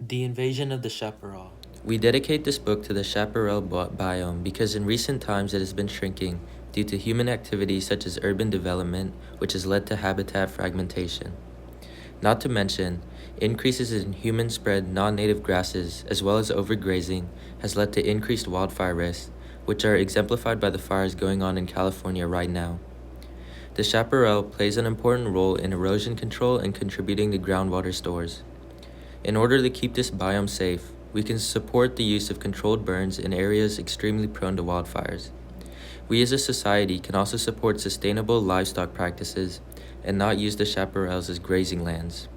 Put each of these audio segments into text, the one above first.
The Invasion of the Chaparral. We dedicate this book to the chaparral biome because in recent times it has been shrinking due to human activities such as urban development, which has led to habitat fragmentation. Not to mention, increases in human-spread non-native grasses as well as overgrazing has led to increased wildfire risks, which are exemplified by the fires going on in California right now. The chaparral plays an important role in erosion control and contributing to groundwater stores. In order to keep this biome safe, we can support the use of controlled burns in areas extremely prone to wildfires. We as a society can also support sustainable livestock practices and not use the chaparrals as grazing lands.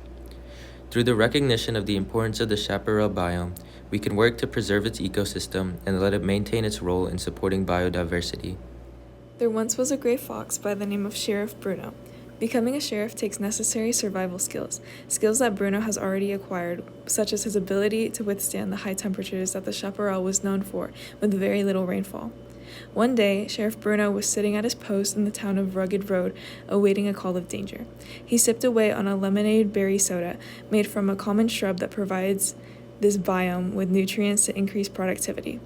Through the recognition of the importance of the chaparral biome, we can work to preserve its ecosystem and let it maintain its role in supporting biodiversity. There once was a gray fox by the name of Sheriff Bruno. Becoming a sheriff takes necessary survival skills, skills that Bruno has already acquired, such as his ability to withstand the high temperatures that the chaparral was known for with very little rainfall. One day, Sheriff Bruno was sitting at his post in the town of Rugged Road, awaiting a call of danger. He sipped away on a lemonade berry soda made from a common shrub that provides this biome with nutrients to increase productivity.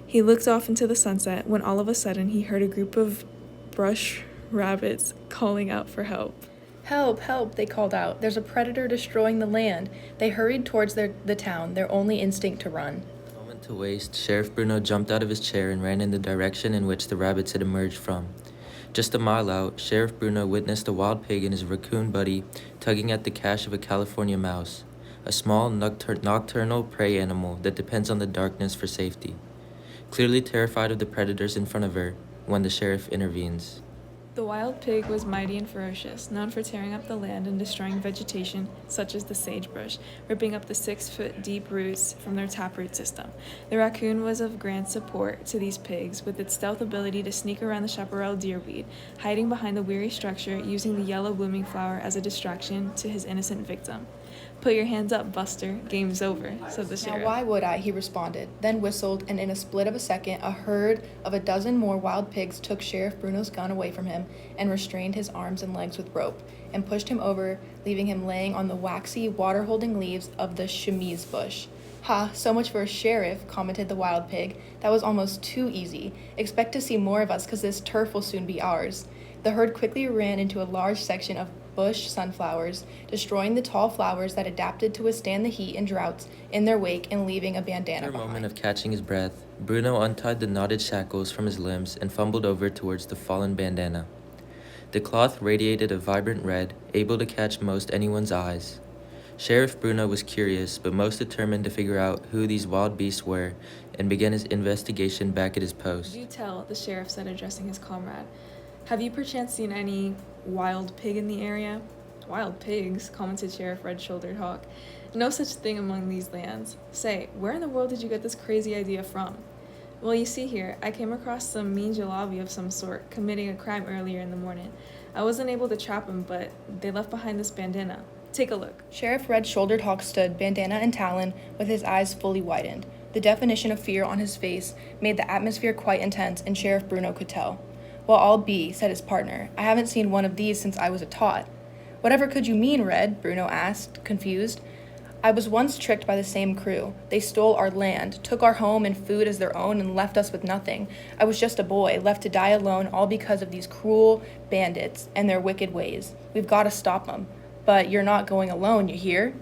He looked off into the sunset when all of a sudden he heard a group of brush rabbits calling out for help. Help, help, they called out. There's a predator destroying the land. They hurried towards the town, their only instinct to run. A moment to waste, Sheriff Bruno jumped out of his chair and ran in the direction in which the rabbits had emerged from. Just a mile out, Sheriff Bruno witnessed a wild pig and his raccoon buddy tugging at the cache of a California mouse, a small nocturnal prey animal that depends on the darkness for safety. Clearly terrified of the predators in front of her, when the sheriff intervenes. The wild pig was mighty and ferocious, known for tearing up the land and destroying vegetation such as the sagebrush, ripping up the 6-foot-deep roots from their taproot system. The raccoon was of grand support to these pigs, with its stealth ability to sneak around the chaparral deerweed, hiding behind the weary structure, using the yellow blooming flower as a distraction to his innocent victim. "Put your hands up, Buster. Game's over," said the sheriff. Now why would I? He responded, then whistled, and in a split of a second, a herd of a dozen more wild pigs took Sheriff Bruno's gun away from him and restrained his arms and legs with rope, and pushed him over, leaving him laying on the waxy, water-holding leaves of the chemise bush. "Ha, so much for a sheriff," commented the wild pig. "That was almost too easy. Expect to see more of us, 'cause this turf will soon be ours." The herd quickly ran into a large section of bush sunflowers, destroying the tall flowers that adapted to withstand the heat and droughts in their wake and leaving a bandana After a moment behind. of catching his breath, Bruno untied the knotted shackles from his limbs and fumbled over towards the fallen bandana. The cloth radiated a vibrant red, able to catch most anyone's eyes. Sheriff Bruno was curious, but most determined to figure out who these wild beasts were and began his investigation back at his post. "Do tell," the sheriff said, addressing his comrade. "Have you perchance seen any wild pig in the area?" "Wild pigs," commented Sheriff Red-Shouldered Hawk. "No such thing among these lands. Say, where in the world did you get this crazy idea from?" "Well, you see here, I came across some mean jalabi of some sort, committing a crime earlier in the morning. I wasn't able to trap him, but they left behind this bandana. Take a look." Sheriff Red-Shouldered Hawk stood, bandana and talon, with his eyes fully widened. The definition of fear on his face made the atmosphere quite intense, and Sheriff Bruno could tell. "Well, I'll be," said his partner. "I haven't seen one of these since I was a tot." "Whatever could you mean, Red?" Bruno asked, confused. "I was once tricked by the same crew. They stole our land, took our home and food as their own, and left us with nothing. I was just a boy, left to die alone, all because of these cruel bandits and their wicked ways. We've got to stop them. But you're not going alone, you hear?"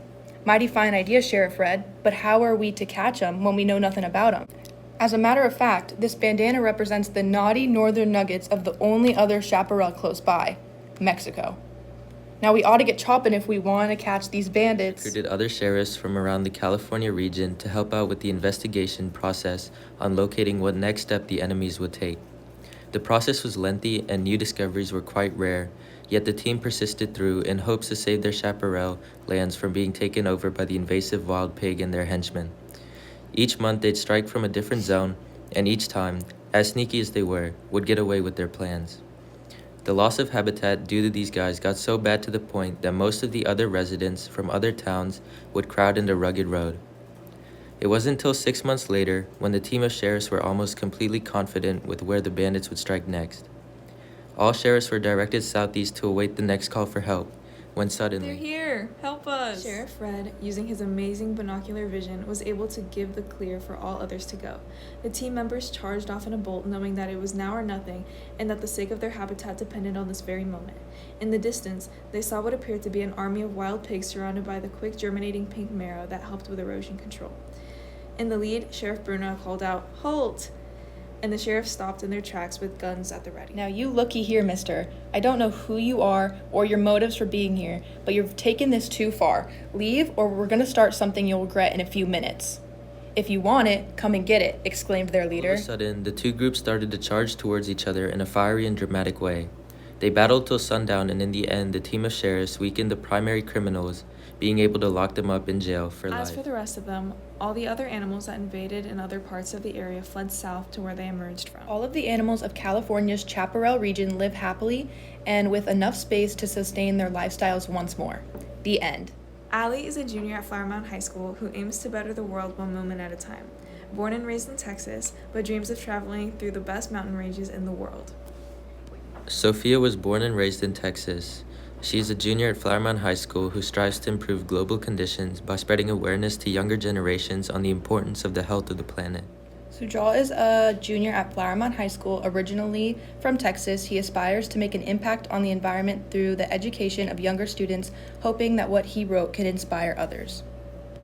"Mighty fine idea, Sheriff Red, but how are we to catch 'em when we know nothing about 'em?" As a matter of fact, this bandana represents the naughty northern nuggets of the only other chaparral close by, Mexico. Now we ought to get chopping if we want to catch these bandits. Recruited other sheriffs from around the California region to help out with the investigation process on locating what next step the enemies would take. The process was lengthy and new discoveries were quite rare, yet the team persisted through in hopes to save their chaparral lands from being taken over by the invasive wild pig and their henchmen. Each month they'd strike from a different zone, and each time, as sneaky as they were, would get away with their plans. The loss of habitat due to these guys got so bad to the point that most of the other residents from other towns would crowd into Rugged Road. It wasn't until 6 months later, when the team of sheriffs were almost completely confident with where the bandits would strike next. All sheriffs were directed southeast to await the next call for help, when They're suddenly, here! Help us! Sheriff Red, using his amazing binocular vision, was able to give the clear for all others to go. The team members charged off in a bolt, knowing that it was now or nothing, and that the sake of their habitat depended on this very moment. In the distance, they saw what appeared to be an army of wild pigs surrounded by the quick germinating pink marrow that helped with erosion control. In the lead, Sheriff Bruno called out, "Halt!" and the sheriff stopped in their tracks with guns at the ready. Now you looky here, mister. I don't know who you are or your motives for being here, but you've taken this too far. Leave or we're gonna start something you'll regret in a few minutes. If you want it, come and get it, exclaimed their all leader. of a sudden, the two groups started to charge towards each other in a fiery and dramatic way. They battled till sundown, and in the end, the team of sheriffs weakened the primary criminals, being able to lock them up in jail for life. As for the rest of them, all the other animals that invaded in other parts of the area fled south to where they emerged from. All of the animals of California's Chaparral region live happily and with enough space to sustain their lifestyles once more. The end. Allie is a junior at Flower Mound High School who aims to better the world one moment at a time. Born and raised in Texas, but dreams of traveling through the best mountain ranges in the world. Sophia was born and raised in Texas. She is a junior at Flower Mound High School who strives to improve global conditions by spreading awareness to younger generations on the importance of the health of the planet. Sujal is a junior at Flower Mound High School. Originally from Texas, he aspires to make an impact on the environment through the education of younger students, hoping that what he wrote can inspire others.